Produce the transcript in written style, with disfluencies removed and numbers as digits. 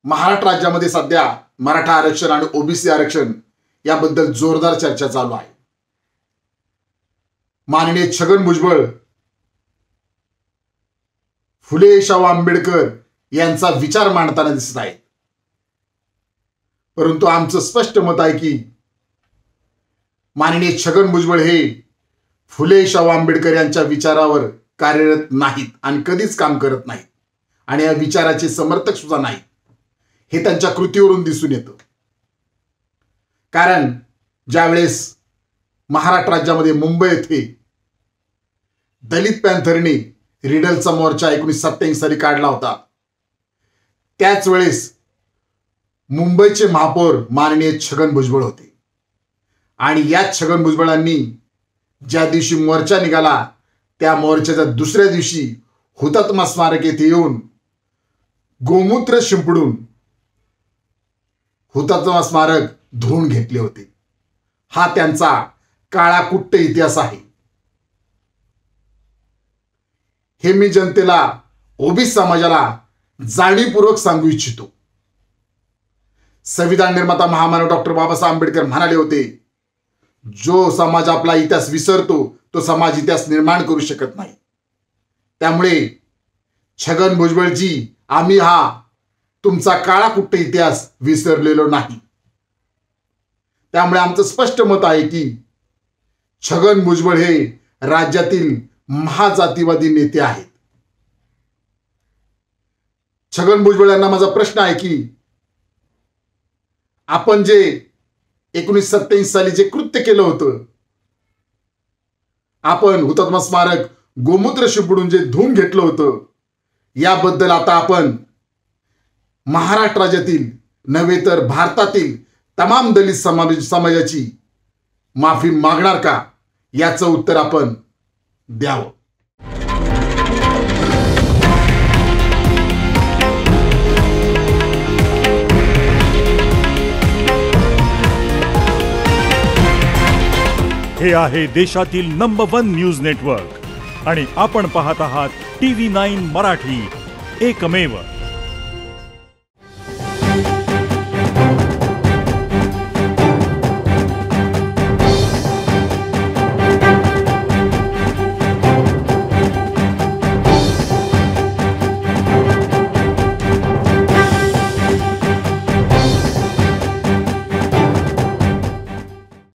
महाराष्ट्र राज्यामध्ये सध्या मराठा आरक्षण आणि ओबीसी आरक्षण याबद्दल जोरदार चर्चा चालू आहे। माननीय छगन भुजबळ फुले शाहू आंबेडकर यांचा विचार मांडताना दिसत आहेत, परंतु आमचं स्पष्ट मत आहे की माननीय छगन भुजबळ हे फुले शाहू आंबेडकर यांच्या विचारावर कार्यरत नाहीत आणि कधीच काम करत नाहीत आणि या विचाराचे समर्थक सुद्धा नाहीत, हे त्यांच्या कृतीवरून दिसून येतं। कारण ज्यावेळेस महाराष्ट्र राज्यामध्ये मुंबई येथे दलित पॅंथरने रिडलचा मोर्चा 1987 साली काढला होता, त्याच वेळेस मुंबईचे महापौर माननीय छगन भुजबळ होते आणि या छगन भुजबळांनी ज्या दिवशी मोर्चा निघाला त्या मोर्चाच्या दुसऱ्या दिवशी हुतात्मा स्मारक येथे येऊन गोमूत्र शिंपडून हुतात्मा स्मारक धुवून घेतले होते। हा त्यांचा काळाकुट्ट इतिहास आहे। हे मी जनतेला, ओबीसी समाजाला जाणीवपूर्वक सांगू इच्छितो। संविधान निर्माता महामानव डॉक्टर बाबासाहेब आंबेडकर म्हणाले होते, जो समाज आपला इतिहास विसरतो तो समाज इतिहास निर्माण करू शकत नाही। त्यामुळे छगन भुजबळजी, आम्ही हा तुमचा काळाकुट्ट इतिहास विसरलेलो नाही। त्यामुळे आमचं स्पष्ट मत आहे की छगन भुजबळ हे राज्यातील महाजातीवादी नेते आहेत। छगन भुजबळ यांना माझा प्रश्न आहे की आपण जे 1987 साली जे कृत्य केलं होतं, आपण हुतात्मा स्मारक गोमूत्र शिंपडून जे धुवून घेतलं होतं, याबद्दल आता आपण महाराष्ट्र राज्यातील नव्हे तर भारतातील तमाम दलित समाजाची माफी मागणार का, याचं उत्तर आपण द्यावं। हे आहे देशातील नंबर 1 न्यूज नेटवर्क आणि आपण पाहत आहात TV9 मराठी, एकमेव।